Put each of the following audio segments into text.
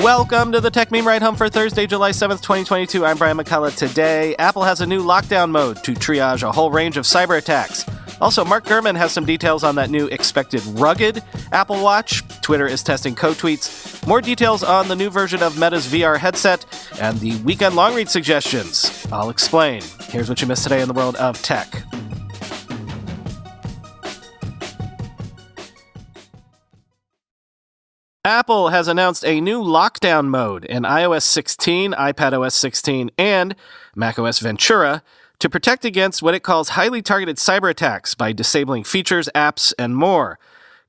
Welcome to the Techmeme Ride Home for Thursday, July 7th, 2022. I'm Brian McCullough. Today, Apple has a new lockdown mode to triage a whole range of cyber attacks. Also, Mark Gurman has some details on that new expected rugged Apple Watch. Twitter is testing co-tweets. More details on the new version of Meta's VR headset and the weekend Longreads suggestions. I'll explain. Here's what you missed today in the world of tech. Apple has announced a new lockdown mode in iOS 16, iPadOS 16, and macOS Ventura to protect against what it calls highly targeted cyber attacks by disabling features, apps, and more,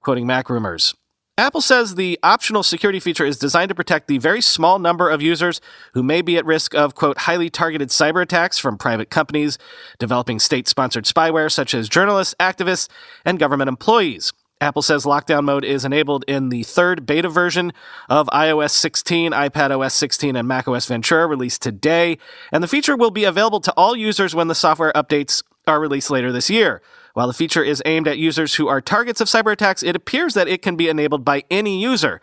quoting MacRumors. Apple says the optional security feature is designed to protect the very small number of users who may be at risk of, quote, highly targeted cyber attacks from private companies developing state-sponsored spyware such as journalists, activists, and government employees. Apple says lockdown mode is enabled in the third beta version of iOS 16, iPadOS 16, and macOS Ventura released today, and the feature will be available to all users when the software updates are released later this year. While the feature is aimed at users who are targets of cyber attacks, it appears that it can be enabled by any user.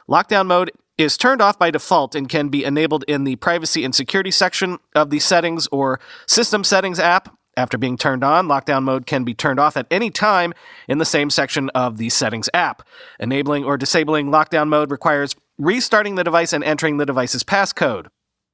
Lockdown mode is turned off by default and can be enabled in the privacy and security section of the settings or system settings app. After being turned on, lockdown mode can be turned off at any time in the same section of the settings app. Enabling or disabling lockdown mode requires restarting the device and entering the device's passcode.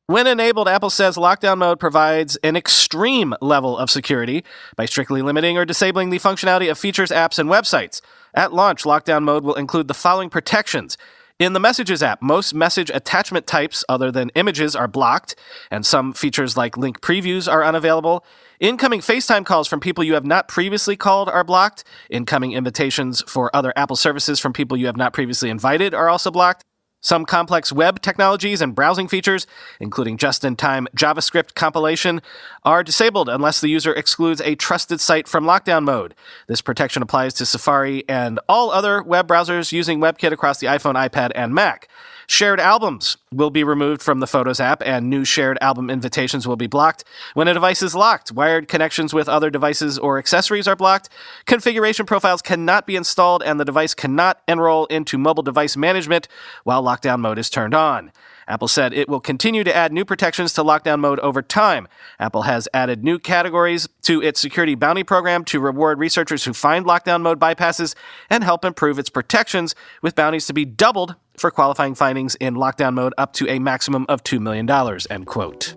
When enabled, Apple says lockdown mode provides an extreme level of security by strictly limiting or disabling the functionality of features, apps, and websites. At launch, lockdown mode will include the following protections. In the Messages app, most message attachment types other than images are blocked, and some features like link previews are unavailable. Incoming FaceTime calls from people you have not previously called are blocked. Incoming invitations for other Apple services from people you have not previously invited are also blocked. Some complex web technologies and browsing features, including just-in-time JavaScript compilation, are disabled unless the user excludes a trusted site from lockdown mode. This protection applies to Safari and all other web browsers using WebKit across the iPhone, iPad, and Mac. Shared albums will be removed from the Photos app, and new shared album invitations will be blocked. When a device is locked, wired connections with other devices or accessories are blocked. Configuration profiles cannot be installed, and the device cannot enroll into mobile device management while lockdown mode is turned on. Apple said it will continue to add new protections to lockdown mode over time. Apple has added new categories to its security bounty program to reward researchers who find lockdown mode bypasses and help improve its protections, with bounties to be doubled for qualifying findings in lockdown mode up to a maximum of $2 million, end quote.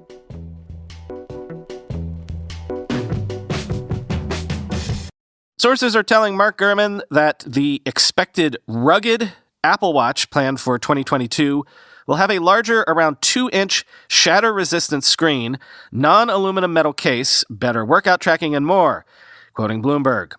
Sources are telling Mark Gurman that the expected rugged Apple Watch planned for 2022 will have a larger, around 2-inch shatter-resistant screen, non-aluminum metal case, better workout tracking, and more, quoting Bloomberg.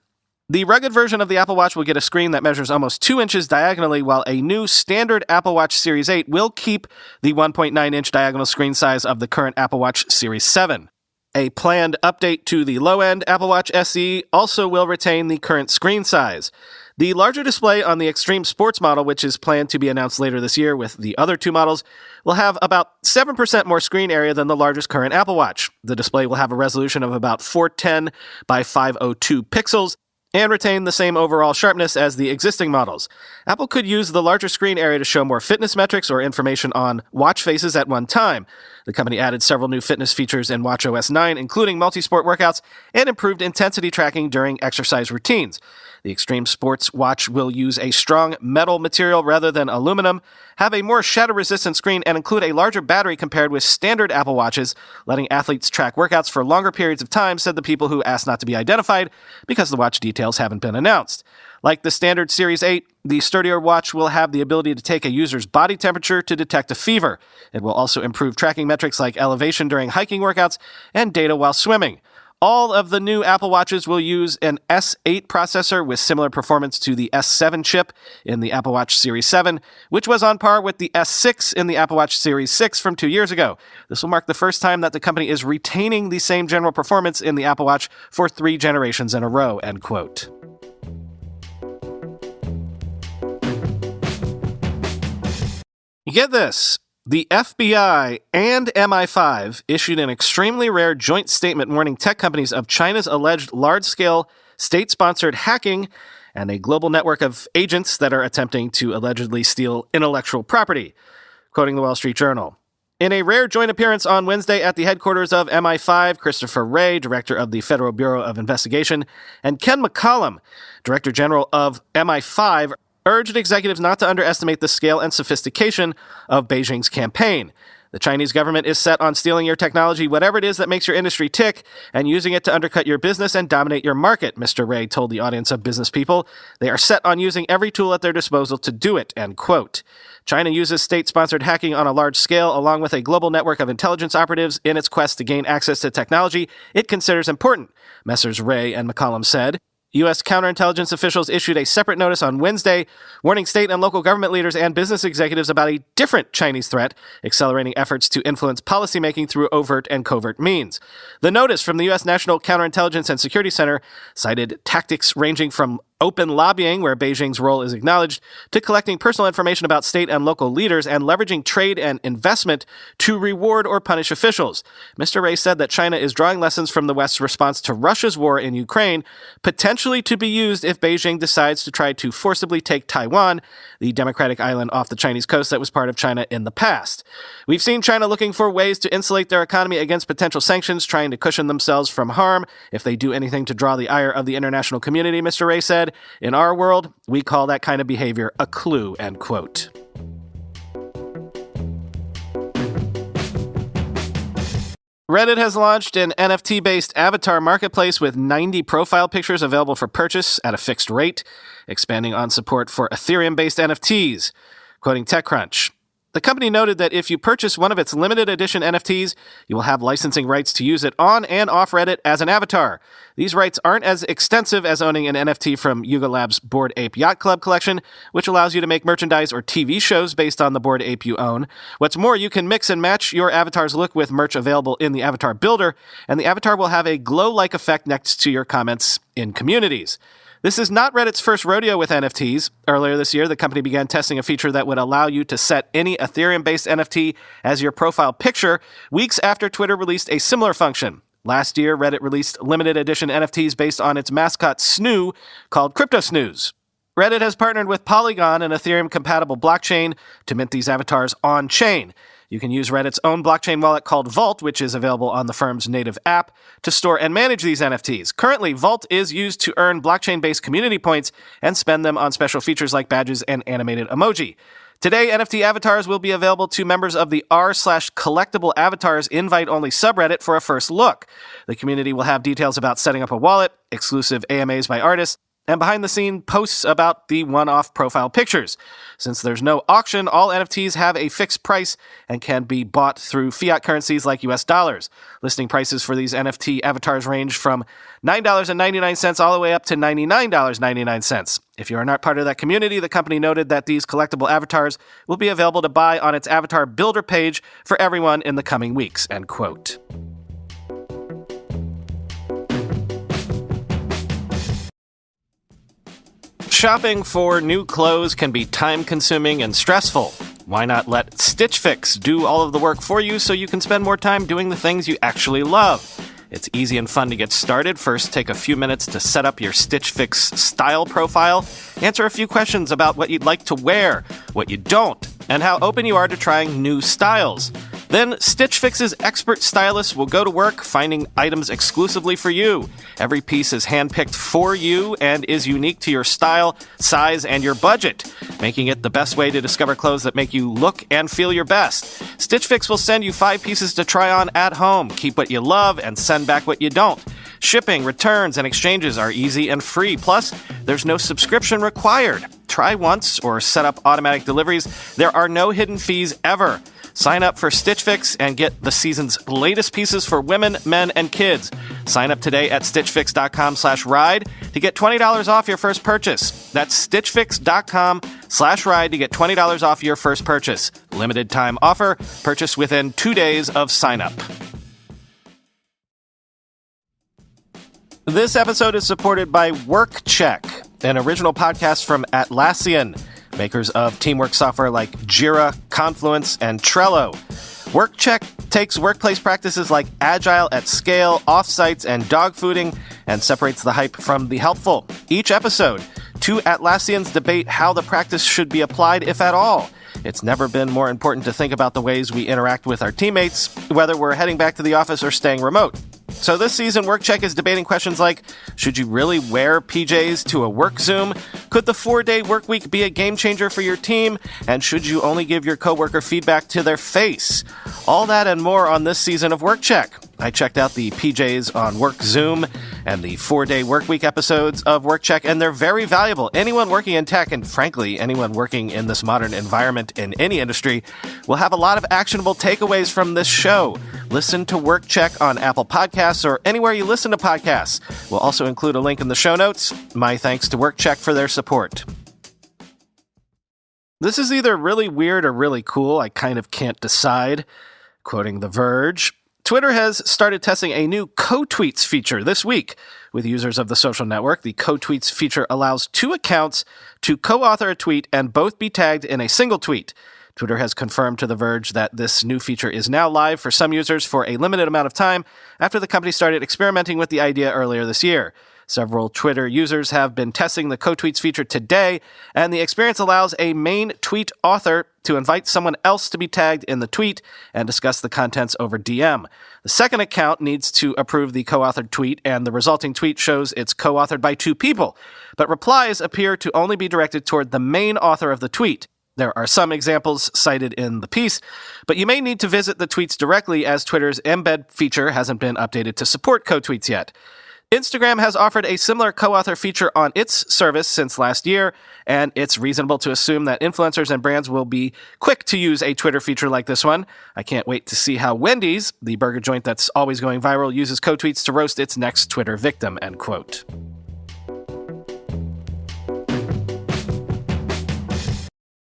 The rugged version of the Apple Watch will get a screen that measures almost 2 inches diagonally, while a new standard Apple Watch Series 8 will keep the 1.9-inch diagonal screen size of the current Apple Watch Series 7. A planned update to the low-end Apple Watch SE also will retain the current screen size. The larger display on the Extreme Sports model, which is planned to be announced later this year with the other two models, will have about 7% more screen area than the largest current Apple Watch. The display will have a resolution of about 410 by 502 pixels, and retain the same overall sharpness as the existing models. Apple could use the larger screen area to show more fitness metrics or information on watch faces at one time. The company added several new fitness features in watchOS 9, including multi-sport workouts and improved intensity tracking during exercise routines. The Extreme Sports watch will use a strong metal material rather than aluminum, have a more shatter-resistant screen, and include a larger battery compared with standard Apple Watches, letting athletes track workouts for longer periods of time, said the people who asked not to be identified because the watch details haven't been announced. Like the standard Series 8, the sturdier watch will have the ability to take a user's body temperature to detect a fever. It will also improve tracking metrics like elevation during hiking workouts and data while swimming. All of the new Apple Watches will use an S8 processor with similar performance to the S7 chip in the Apple Watch Series 7, which was on par with the S6 in the Apple Watch Series 6 from 2 years ago. This will mark the first time that the company is retaining the same general performance in the Apple Watch for 3 generations in a row, end quote. Get this. The FBI and MI5 issued an extremely rare joint statement warning tech companies of China's alleged large-scale state-sponsored hacking and a global network of agents that are attempting to allegedly steal intellectual property. quoting the Wall Street Journal. In a rare joint appearance on Wednesday at the headquarters of MI5, Christopher Wray, director of the Federal Bureau of Investigation, and Ken McCollum, director general of MI5, urged executives not to underestimate the scale and sophistication of Beijing's campaign. The Chinese government is set on stealing your technology, whatever it is that makes your industry tick, and using it to undercut your business and dominate your market, Mr. Wray told the audience of business people. They are set on using every tool at their disposal to do it, end quote. China uses state-sponsored hacking on a large scale, along with a global network of intelligence operatives in its quest to gain access to technology it considers important, Messrs. Wray and McCollum said. U.S. counterintelligence officials issued a separate notice on Wednesday, warning state and local government leaders and business executives about a different Chinese threat, accelerating efforts to influence policymaking through overt and covert means. The notice from the U.S. National Counterintelligence and Security Center cited tactics ranging from open lobbying, where Beijing's role is acknowledged, to collecting personal information about state and local leaders and leveraging trade and investment to reward or punish officials. Mr. Wray said that China is drawing lessons from the West's response to Russia's war in Ukraine, potentially to be used if Beijing decides to try to forcibly take Taiwan, the democratic island off the Chinese coast that was part of China in the past. We've seen China looking for ways to insulate their economy against potential sanctions, trying to cushion themselves from harm if they do anything to draw the ire of the international community, Mr. Wray said. In our world, we call that kind of behavior a clue, end quote. Reddit has launched an NFT-based avatar marketplace with 90 profile pictures available for purchase at a fixed rate, expanding on support for Ethereum-based NFTs. Quoting TechCrunch, the company noted that if you purchase one of its limited edition NFTs, you will have licensing rights to use it on and off Reddit as an avatar. These rights aren't as extensive as owning an NFT from Yuga Labs' Bored Ape Yacht Club collection, which allows you to make merchandise or TV shows based on the Bored Ape you own. What's more, you can mix and match your avatar's look with merch available in the Avatar Builder, and the avatar will have a glow-like effect next to your comments in communities. This is not Reddit's first rodeo with NFTs. Earlier this year, the company began testing a feature that would allow you to set any Ethereum-based NFT as your profile picture, weeks after Twitter released a similar function. Last year, Reddit released limited edition NFTs based on its mascot Snoo, called Crypto Snooze. Reddit has partnered with Polygon, an Ethereum-compatible blockchain, to mint these avatars on-chain. You can use Reddit's own blockchain wallet called Vault, which is available on the firm's native app, to store and manage these NFTs. Currently, Vault is used to earn blockchain-based community points and spend them on special features like badges and animated emoji. Today, NFT avatars will be available to members of the r/collectible avatars invite-only subreddit for a first look. The community will have details about setting up a wallet, exclusive AMAs by artists, and behind-the-scene posts about the one-off profile pictures. Since there's no auction, all NFTs have a fixed price and can be bought through fiat currencies like US dollars. Listing prices for these NFT avatars range from $9.99 all the way up to $99.99. If you are not part of that community, the company noted that these collectible avatars will be available to buy on its Avatar Builder page for everyone in the coming weeks, end quote. Shopping for new clothes can be time-consuming and stressful. Why not let Stitch Fix do all of the work for you so you can spend more time doing the things you actually love? It's easy and fun to get started. First, take a few minutes to set up your Stitch Fix style profile, answer a few questions about what you'd like to wear, what you don't, and how open you are to trying new styles. Then, Stitch Fix's expert stylists will go to work finding items exclusively for you. Every piece is handpicked for you and is unique to your style, size, and your budget, making it the best way to discover clothes that make you look and feel your best. Stitch Fix will send you 5 pieces to try on at home. Keep what you love and send back what you don't. Shipping, returns, and exchanges are easy and free. Plus, there's no subscription required. Try once or set up automatic deliveries. There are no hidden fees ever. Sign up for Stitch Fix and get the season's latest pieces for women, men, and kids. Sign up today at stitchfix.com/ride to get $20 off your first purchase. That's stitchfix.com/ride to get $20 off your first purchase. Limited time offer. Purchase within 2 days of sign up. This episode is supported by WorkCheck, an original podcast from Atlassian, makers of teamwork software like Jira, Confluence, and Trello. WorkCheck takes workplace practices like Agile at scale, offsites, and dogfooding, and separates the hype from the helpful. Each episode, 2 Atlassians debate how the practice should be applied, if at all. It's never been more important to think about the ways we interact with our teammates, whether we're heading back to the office or staying remote. So this season, WorkCheck is debating questions like, should you really wear PJs to a work Zoom? Could the 4-day work week be a game changer for your team? And should you only give your coworker feedback to their face? All that and more on this season of WorkCheck. I checked out the PJs on Work Zoom and the 4-day work week episodes of WorkCheck, and they're very valuable. Anyone working in tech, and frankly, anyone working in this modern environment in any industry, will have a lot of actionable takeaways from this show. Listen to WorkCheck on Apple Podcasts or anywhere you listen to podcasts. We'll also include a link in the show notes. My thanks to WorkCheck for their support. This is either really weird or really cool. I kind of can't decide. Quoting The Verge, Twitter has started testing a new co-tweets feature this week. With users of the social network, the co-tweets feature allows two accounts to co-author a tweet and both be tagged in a single tweet. Twitter has confirmed to The Verge that this new feature is now live for some users for a limited amount of time after the company started experimenting with the idea earlier this year. Several Twitter users have been testing the co-tweets feature today, and the experience allows a main tweet author to invite someone else to be tagged in the tweet and discuss the contents over DM. The second account needs to approve the co-authored tweet, and the resulting tweet shows it's co-authored by two people, but replies appear to only be directed toward the main author of the tweet. There are some examples cited in the piece, but you may need to visit the tweets directly as Twitter's embed feature hasn't been updated to support co-tweets yet. Instagram has offered a similar co-author feature on its service since last year, and it's reasonable to assume that influencers and brands will be quick to use a Twitter feature like this one. I can't wait to see how Wendy's, the burger joint that's always going viral, uses co-tweets to roast its next Twitter victim, end quote.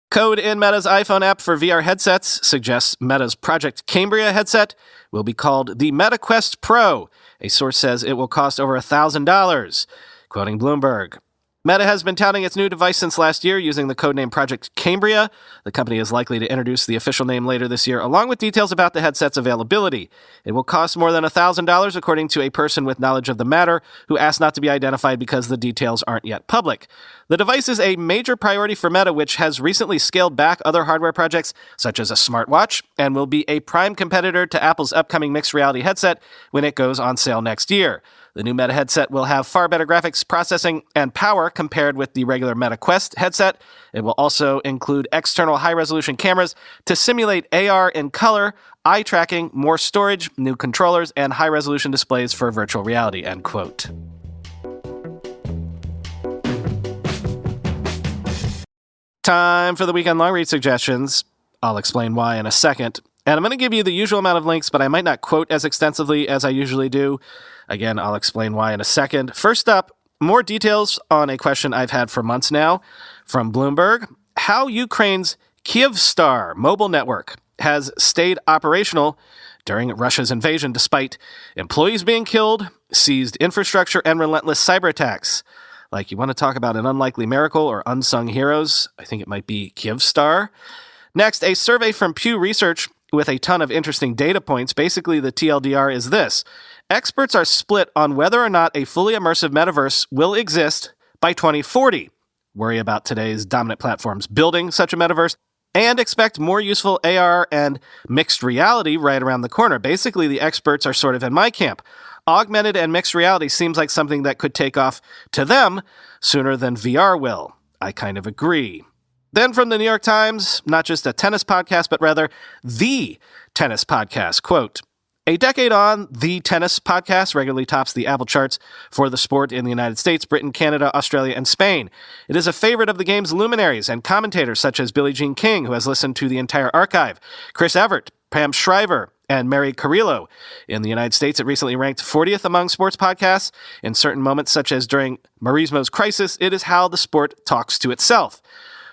Code in Meta's iPhone app for VR headsets suggests Meta's Project Cambria headset will be called the Meta Quest Pro. A source says it will cost over $1,000. Quoting Bloomberg, Meta has been touting its new device since last year using the codename Project Cambria. The company is likely to introduce the official name later this year, along with details about the headset's availability. It will cost more than $1,000, according to a person with knowledge of the matter, who asked not to be identified because the details aren't yet public. The device is a major priority for Meta, which has recently scaled back other hardware projects, such as a smartwatch, and will be a prime competitor to Apple's upcoming mixed reality headset when it goes on sale next year. The new Meta headset will have far better graphics processing and power compared with the regular Meta Quest headset. It will also include external high-resolution cameras to simulate AR in color, eye tracking, more storage, new controllers, and high-resolution displays for virtual reality, end quote. Time for the weekend long read suggestions. I'll explain why in a second. And I'm going to give you the usual amount of links, but I might not quote as extensively as I usually do. Again, I'll explain why in a second. First up, more details on a question I've had for months now from Bloomberg. How Ukraine's Kyivstar mobile network has stayed operational during Russia's invasion despite employees being killed, seized infrastructure, and relentless cyber attacks. Like, you want to talk about an unlikely miracle or unsung heroes? I think it might be Kyivstar. Next, a survey from Pew Research with a ton of interesting data points. Basically, the TLDR is this. Experts are split on whether or not a fully immersive metaverse will exist by 2040. Worry about today's dominant platforms building such a metaverse, and expect more useful AR and mixed reality right around the corner. Basically, the experts are sort of in my camp. Augmented and mixed reality seems like something that could take off to them sooner than VR will. I kind of agree. Then from the New York Times, not just a tennis podcast, but rather the tennis podcast. Quote, a decade on, the tennis podcast regularly tops the Apple charts for the sport in the United States, Britain, Canada, Australia, and Spain. It is a favorite of the game's luminaries and commentators such as Billie Jean King, who has listened to the entire archive, Chris Evert, Pam Shriver, and Mary Carrillo. In the United States, it recently ranked 40th among sports podcasts. In certain moments, such as during Marismo's Crisis, it is how the sport talks to itself.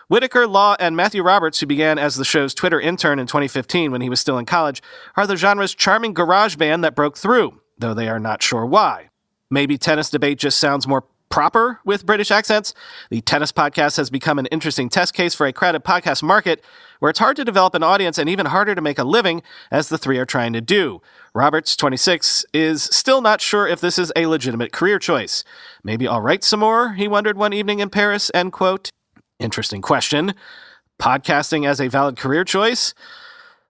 Whitaker, Law, and Matthew Roberts, who began as the show's Twitter intern in 2015 when he was still in college, are the genre's charming garage band that broke through, though they are not sure why. Maybe tennis debate just sounds more proper with British accents. The tennis podcast has become an interesting test case for a crowded podcast market where it's hard to develop an audience and even harder to make a living, as the three are trying to do. Roberts, 26, is still not sure if this is a legitimate career choice. Maybe I'll write some more, he wondered one evening in Paris, end quote. Interesting question. podcasting as a valid career choice?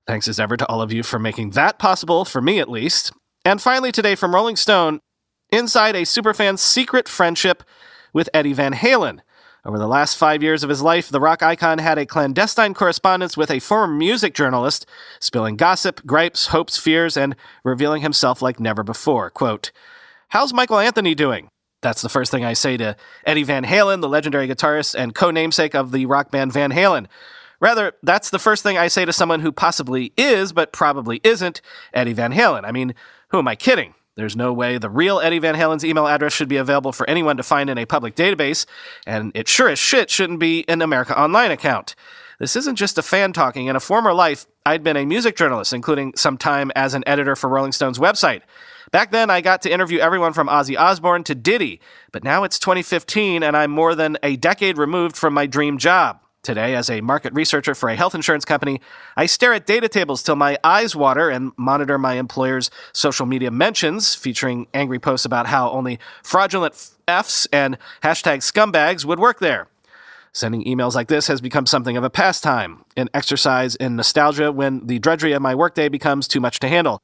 Thanks as ever to all of you for making that possible, for me at least. And finally today from Rolling Stone, inside a superfan's secret friendship with Eddie Van Halen. Over the last 5 years of his life, the rock icon had a clandestine correspondence with a former music journalist, spilling gossip, gripes, hopes, fears, and revealing himself like never before. Quote, "How's Michael Anthony doing?" That's the first thing I say to Eddie Van Halen, the legendary guitarist and co-namesake of the rock band Van Halen. Rather, that's the first thing I say to someone who possibly is, but probably isn't, Eddie Van Halen. I mean, who am I kidding? There's no way the real Eddie Van Halen's email address should be available for anyone to find in a public database, and it sure as shit shouldn't be an America Online account. This isn't just a fan talking. In a former life, I'd been a music journalist, including some time as an editor for Rolling Stone's website. Back then, I got to interview everyone from Ozzy Osbourne to Diddy, but now it's 2015, and I'm more than a decade removed from my dream job. Today, as a market researcher for a health insurance company, I stare at data tables till my eyes water and monitor my employer's social media mentions, featuring angry posts about how only fraudulent Fs and hashtag scumbags would work there. Sending emails like this has become something of a pastime, an exercise in nostalgia when the drudgery of my workday becomes too much to handle.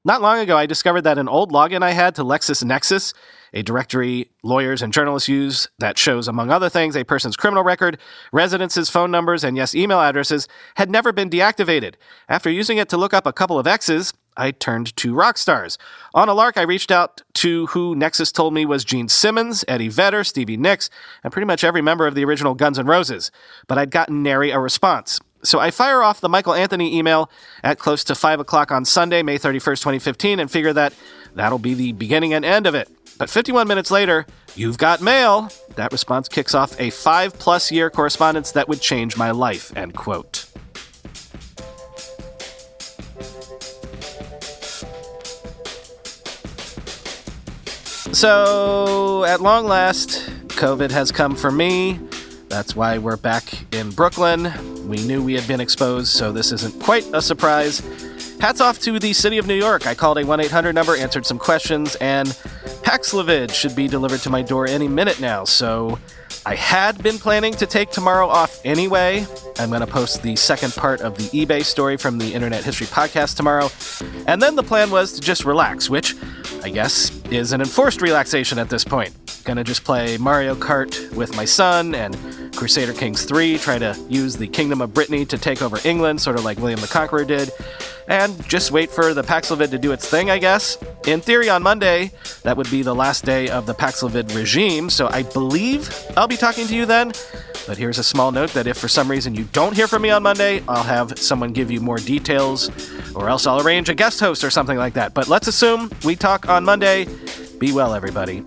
Not long ago, I discovered that an old login I had to LexisNexis, a directory lawyers and journalists use that shows, among other things, a person's criminal record, residences, phone numbers, and yes, email addresses, had never been deactivated. After using it to look up a couple of exes, I turned to rock stars. On a lark, I reached out to who Nexus told me was Gene Simmons, Eddie Vedder, Stevie Nicks, and pretty much every member of the original Guns N' Roses. But I'd gotten nary a response. So I fire off the Michael Anthony email at close to 5 o'clock on Sunday, May 31st, 2015, and figure that that'll be the beginning and end of it. But 51 minutes later, "You've got mail." That response kicks off a 5+ year correspondence that would change my life, end quote. So, at long last, COVID has come for me. That's why we're back in Brooklyn. We knew we had been exposed, so this isn't quite a surprise. Hats off to the city of New York. I called a 1-800 number, answered some questions, and Paxlovid should be delivered to my door any minute now. So I had been planning to take tomorrow off anyway. I'm going to post the second part of the eBay story from the Internet History Podcast tomorrow. And then the plan was to just relax, which I guess is an enforced relaxation at this point. Gonna just play Mario Kart with my son and Crusader Kings 3, try to use the Kingdom of Brittany to take over England, sort of like William the Conqueror did, and just wait for the Paxlovid to do its thing, I guess. In theory, on Monday, that would be the last day of the Paxlovid regime, so I believe I'll be talking to you then. But here's a small note that if for some reason you don't hear from me on Monday, I'll have someone give you more details, or else I'll arrange a guest host or something like that. But let's assume we talk on Monday. Be well, everybody.